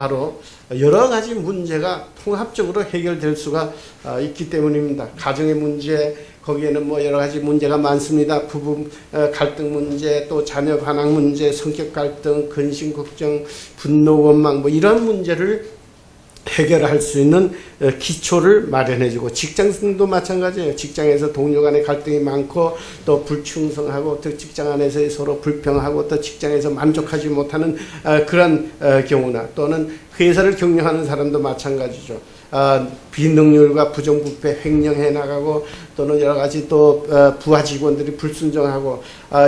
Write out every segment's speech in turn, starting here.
바로 여러 가지 문제가 통합적으로 해결될 수가 있기 때문입니다. 가정의 문제, 거기에는 뭐 여러 가지 문제가 많습니다. 부부 갈등 문제, 또 자녀 반항 문제, 성격 갈등, 근심 걱정, 분노 원망, 뭐 이런 문제를 해결할 수 있는 기초를 마련해주고, 직장도 마찬가지예요. 직장에서 동료 간의 갈등이 많고, 또 불충성하고, 또 직장 안에서 서로 불평하고, 또 직장에서 만족하지 못하는 그런 경우나, 또는 회사를 경영하는 사람도 마찬가지죠. 비능률과 부정부패 횡령해 나가고, 또는 여러 가지 또 부하 직원들이 불순종하고,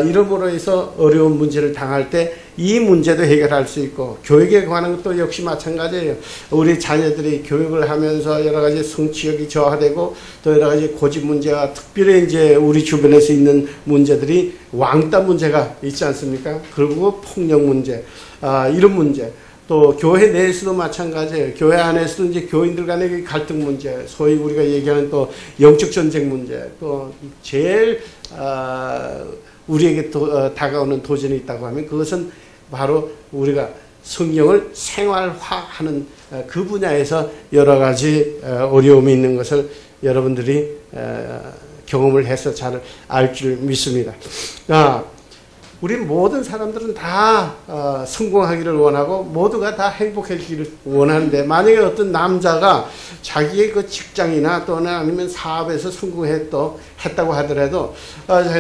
이러므로 해서 어려운 문제를 당할 때 이 문제도 해결할 수 있고, 교육에 관한 것도 역시 마찬가지예요. 우리 자녀들이 교육을 하면서 여러 가지 성취욕이 저하되고, 또 여러 가지 고집 문제가, 특별히 이제 우리 주변에서 있는 문제들이 왕따 문제가 있지 않습니까? 그리고 폭력 문제, 이런 문제. 또 교회 내에서도 마찬가지예요. 교회 안에서도 이제 교인들 간의 갈등 문제, 소위 우리가 얘기하는 또 영적 전쟁 문제, 또 제일 우리에게 다가오는 도전이 있다고 하면 그것은 바로 우리가 성경을 생활화하는 그 분야에서 여러 가지 어려움이 있는 것을 여러분들이 경험을 해서 잘 알 줄 믿습니다. 우리 모든 사람들은 다 성공하기를 원하고 모두가 다 행복해지기를 원하는데, 만약에 어떤 남자가 자기의 그 직장이나 또는 아니면 사업에서 성공했다고 하더라도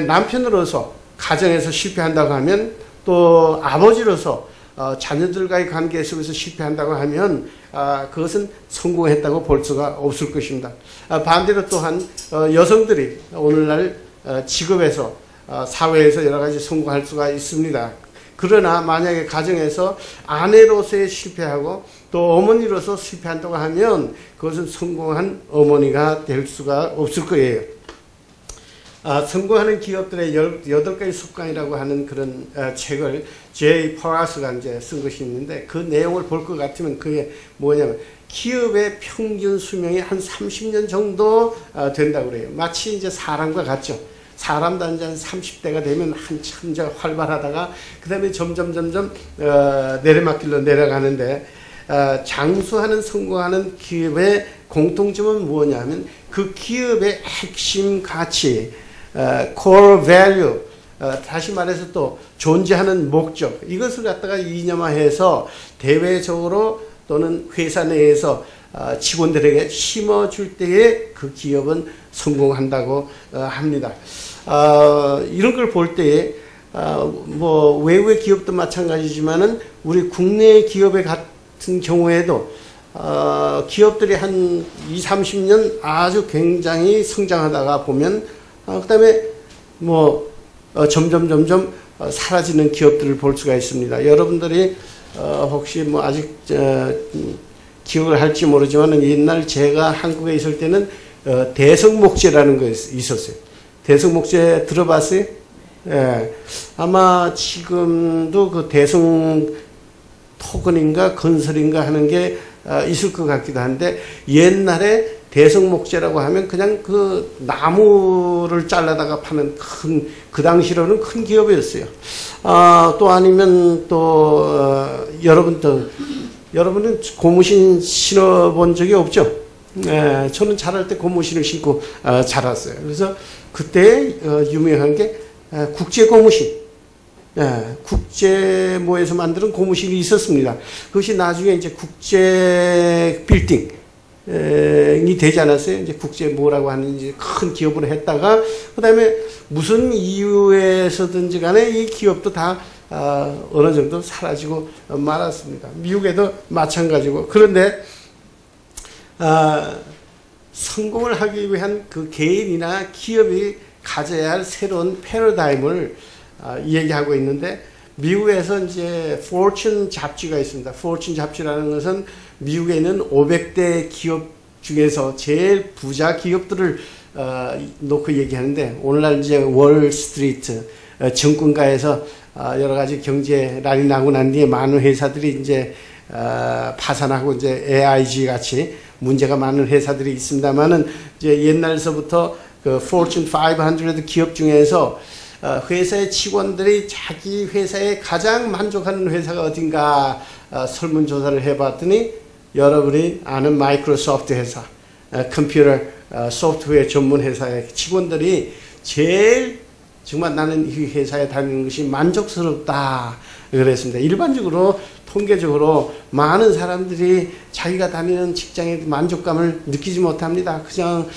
남편으로서 가정에서 실패한다고 하면, 또 아버지로서 자녀들과의 관계 속에서 실패한다고 하면 그것은 성공했다고 볼 수가 없을 것입니다. 반대로 또한 여성들이 오늘날 직업에서 사회에서 여러 가지 성공할 수가 있습니다. 그러나 만약에 가정에서 아내로서의 실패하고 또 어머니로서 실패한다고 하면 그것은 성공한 어머니가 될 수가 없을 거예요. 성공하는 기업들의 8가지 습관이라고 하는 그런 책을 제이 퍼라스가 이제 쓴 것이 있는데, 그 내용을 볼 것 같으면 그게 뭐냐면, 기업의 평균 수명이 한 30년 정도 된다고 그래요. 마치 이제 사람과 같죠. 사람도 한 30대가 되면 한참 이제 활발하다가 그 다음에 점점 내리막길로 내려가는데, 장수하는 성공하는 기업의 공통점은 뭐냐면 그 기업의 핵심 가치, core value, 다시 말해서 또 존재하는 목적, 이것을 갖다가 이념화해서 대외적으로 또는 회사 내에서 직원들에게 심어줄 때에 그 기업은 성공한다고 합니다. 이런 걸 볼 때에 뭐 외국의 기업도 마찬가지지만은 우리 국내 기업의 같은 경우에도 기업들이 한 20-30년 아주 굉장히 성장하다가 보면 그 다음에 뭐 점점 사라지는 기업들을 볼 수가 있습니다. 여러분들이 혹시 뭐 아직 기억을 할지 모르지만, 옛날 제가 한국에 있을 때는 대성목재라는 거 있었어요. 대성목재 들어봤어요? 예. 아마 지금도 그 대성 토건인가 건설인가 하는 게 있을 것 같기도 한데, 옛날에 대성목재라고 하면 그냥 그 나무를 잘라다가 파는 그 당시로는 큰 기업이었어요. 또 아니면 또 여러분은 고무신 신어본 적이 없죠? 저는 자랄 때 고무신을 신고 자랐어요. 그래서 그때 유명한 게 국제 고무신, 국제모에서 만드는 고무신이 있었습니다. 그것이 나중에 이제 국제 빌딩 이 되지 않았어요. 이제 국제모라고 하는 이제 큰 기업으로 했다가, 그 다음에 무슨 이유에서든지 간에 이 기업도 다 어느 정도 사라지고 말았습니다. 미국에도 마찬가지고. 그런데 성공을 하기 위한 그 개인이나 기업이 가져야 할 새로운 패러다임을 얘기하고 있는데, 미국에서 이제 포춘 잡지가 있습니다. 포춘 잡지라는 것은 미국에 있는 500대 기업 중에서 제일 부자 기업들을 놓고 얘기하는데, 오늘날 이제 월스트리트 증권가에서 여러 가지 경제난이 나고 난 뒤에 많은 회사들이 이제 파산하고 이제 AIG 같이 문제가 많은 회사들이 있습니다만은, 이제 옛날서부터 그 Fortune 500 기업 중에서 회사의 직원들이 자기 회사에 가장 만족하는 회사가 어딘가 설문조사를 해봤더니 여러분이 아는 마이크로소프트 회사, 컴퓨터 소프트웨어 전문 회사의 직원들이 제일 정말 나는 이 회사에 다니는 것이 만족스럽다 그랬습니다. 일반적으로 통계적으로 많은 사람들이 자기가 다니는 직장의 만족감을 느끼지 못합니다. 그냥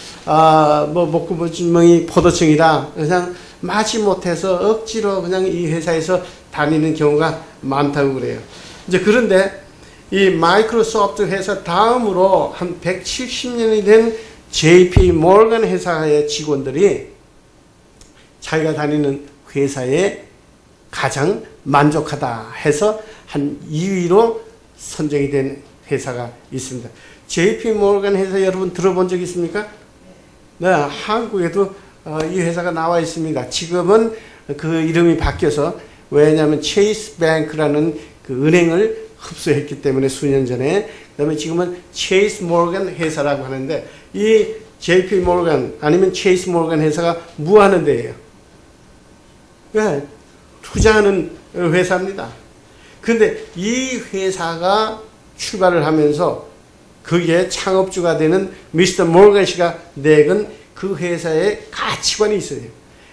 뭐 목구멍이 포도청이라 그냥 마치 못해서 억지로 그냥 이 회사에서 다니는 경우가 많다고 그래요. 이제 그런데 이 마이크로소프트 회사 다음으로 한 170년이 된 JP 모건 회사의 직원들이 자기가 다니는 회사에 가장 만족하다 해서 한 2위로 선정이 된 회사가 있습니다. JP 모건 회사 여러분 들어본 적 있습니까? 네, 한국에도 이 회사가 나와 있습니다. 지금은 그 이름이 바뀌어서 왜냐하면 체이스 뱅크라는 그 은행을 흡수했기 때문에 수년 전에 그 다음에 지금은 체이스 모건 회사라고 하는데 이 JP 모건 아니면 체이스 모건 회사가 뭐 하는 데예요? 네, 투자하는 회사입니다. 그런데 이 회사가 출발을 하면서 그게 창업주가 되는 미스터 모건 씨가 내건 그 회사의 가치관이 있어요.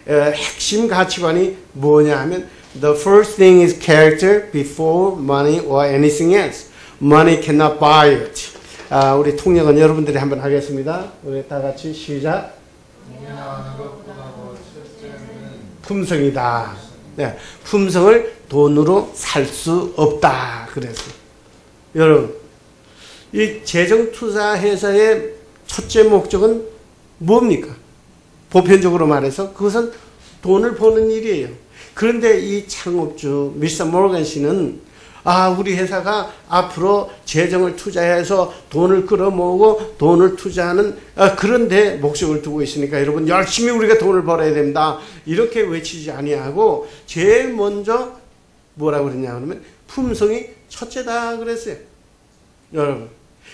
핵심 가치관이 뭐냐 하면 The first thing is character before money or anything else. Money cannot buy it. 우리 통역은 여러분들이 한번 하겠습니다. 우리 다 같이 시작. 품성이다. 네, 품성을 돈으로 살 수 없다. 그랬어요. 여러분, 이 재정투자회사의 첫째 목적은 뭡니까? 보편적으로 말해서 그것은 돈을 버는 일이에요. 그런데 이 창업주 미스터 모건 씨는 우리 회사가 앞으로 재정을 투자해서 돈을 끌어모으고 돈을 투자하는 그런 데 목적을 두고 있으니까 여러분 열심히 우리가 돈을 벌어야 된다. 이렇게 외치지 아니하고 제일 먼저 뭐라고 그랬냐 하면 품성이 첫째다 그랬어요. 여러분.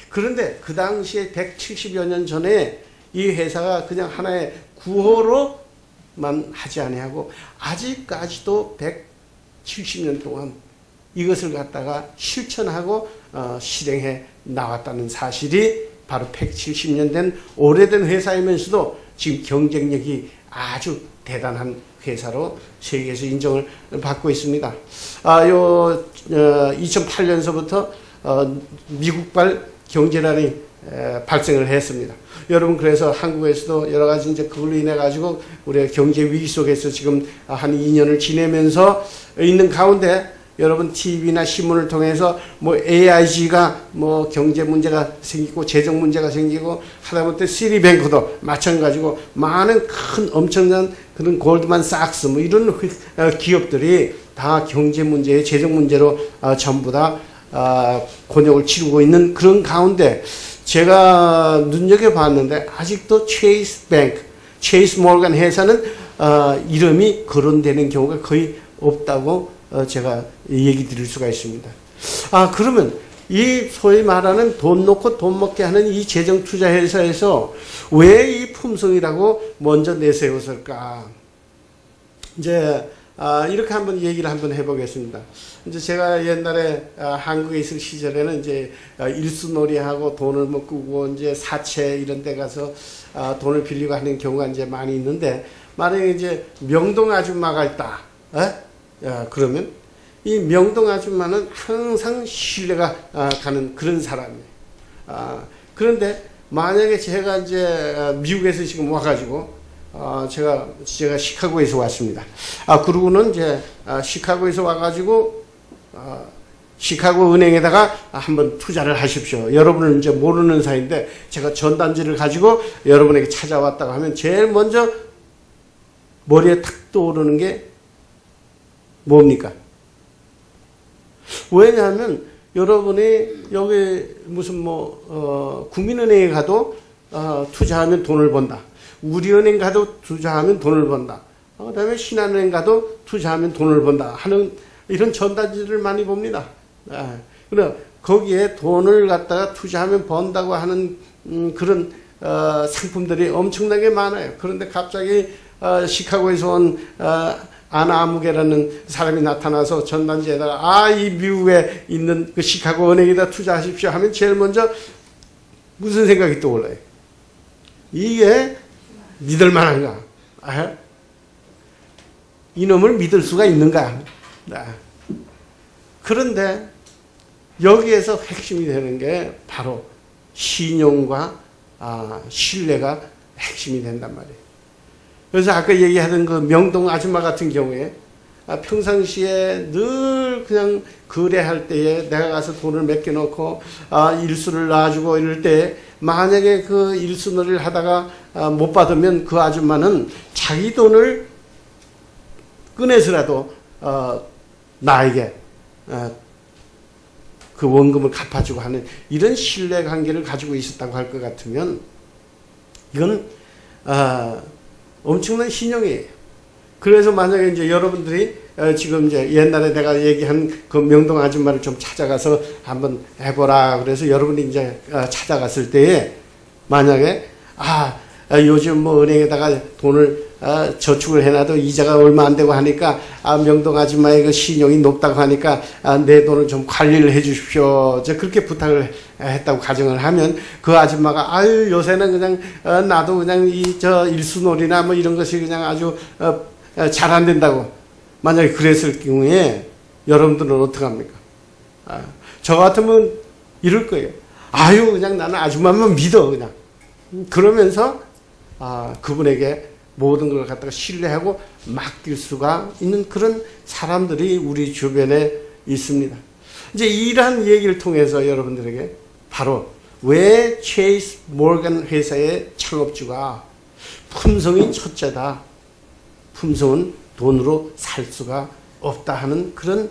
그런데 그 당시에 170여 년 전에 이 회사가 그냥 하나의 구호로만 하지 아니하고 아직까지도 170년 동안 이것을 갖다가 실천하고 실행해 나왔다는 사실이 바로 170년 된 오래된 회사이면서도 지금 경쟁력이 아주 대단한 회사로 세계에서 인정을 받고 있습니다. 2008년서부터 미국발 경제난이 발생을 했습니다. 여러분 그래서 한국에서도 여러 가지 이제 그걸로 인해 가지고 우리가 경제 위기 속에서 지금 한 2년을 지내면서 있는 가운데 여러분 TV나 신문을 통해서 뭐 AIG가 뭐 경제 문제가 생기고 재정 문제가 생기고 하다못해 시리뱅크도 마찬가지고 많은 큰 엄청난 그런 골드만삭스 뭐 이런 기업들이 다 경제 문제, 재정 문제로 전부 다 곤욕을 치르고 있는 그런 가운데 제가 눈여겨봤는데 아직도 체이스 뱅크, 체이스 모건 회사는 이름이 거론되는 경우가 거의 없다고 제가 얘기 드릴 수가 있습니다. 그러면 이 소위 말하는 돈 놓고 돈 먹게 하는 이 재정 투자 회사에서 왜 이 품성이라고 먼저 내세웠을까? 이제 이렇게 한번 얘기를 한번 해보겠습니다. 이제 제가 옛날에 한국에 있을 시절에는 이제 일수놀이하고 돈을 먹고 이제 사채 이런 데 가서 돈을 빌리고 하는 경우가 이제 많이 있는데 만약에 이제 명동 아줌마가 있다. 그러면 이 명동 아줌마는 항상 신뢰가 가는 그런 사람이에요. 그런데 만약에 제가 이제 미국에서 지금 와가지고 제가 시카고에서 왔습니다. 그러고는 이제 시카고에서 와가지고 시카고 은행에다가 한번 투자를 하십시오. 여러분은 이제 모르는 사이인데 제가 전단지를 가지고 여러분에게 찾아왔다고 하면 제일 먼저 머리에 탁 떠오르는 게 뭡니까? 왜냐하면 여러분이 여기 무슨 국민은행에 가도 투자하면 돈을 번다. 우리은행 가도 투자하면 돈을 번다. 그 다음에 신한은행 가도 투자하면 돈을 번다 하는 이런 전단지를 많이 봅니다. 그래 거기에 돈을 갖다가 투자하면 번다고 하는 그런 상품들이 엄청나게 많아요. 그런데 갑자기 시카고에서 온 아나 아무개라는 사람이 나타나서 전단지에다가 이 미국에 있는 그 시카고 은행에다 투자하십시오 하면 제일 먼저 무슨 생각이 떠올라요? 이게 믿을 만한가? 이놈을 믿을 수가 있는가? 그런데 여기에서 핵심이 되는 게 바로 신용과 신뢰가 핵심이 된단 말이에요. 그래서 아까 얘기하던 그 명동 아줌마 같은 경우에 평상시에 늘 그냥 거래할 때에 내가 가서 돈을 맡겨놓고 일수를 놔주고 이럴 때 만약에 그 일수놀이를 하다가 못 받으면 그 아줌마는 자기 돈을 꺼내서라도 나에게 그 원금을 갚아주고 하는 이런 신뢰관계를 가지고 있었다고 할 것 같으면 이건 엄청난 신용이에요. 그래서 만약에 이제 여러분들이 지금 이제 옛날에 내가 얘기한 그 명동 아줌마를 좀 찾아가서 한번 해보라 그래서 여러분이 이제 찾아갔을 때에 만약에 요즘 뭐 은행에다가 돈을 저축을 해놔도 이자가 얼마 안 되고 하니까 명동 아줌마의 그 신용이 높다고 하니까 내 돈을 좀 관리를 해 주십시오. 그렇게 부탁을 했다고 가정을 하면 그 아줌마가 요새는 그냥 나도 그냥 일수놀이나 뭐 이런 것이 그냥 아주 잘 안 된다고 만약에 그랬을 경우에 여러분들은 어떡합니까? 저 같으면 이럴 거예요. 그냥 나는 아줌마만 믿어 그냥 그러면서 그분에게 모든 걸 갖다가 신뢰하고 맡길 수가 있는 그런 사람들이 우리 주변에 있습니다. 이제 이러한 얘기를 통해서 여러분들에게 바로 왜 체이스 모건 회사의 창업주가 품성이 첫째다. 품성은 돈으로 살 수가 없다 하는 그런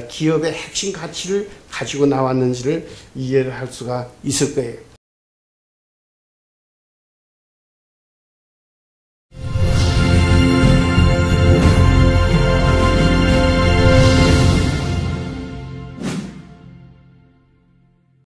기업의 핵심 가치를 가지고 나왔는지를 이해를 할 수가 있을 거예요.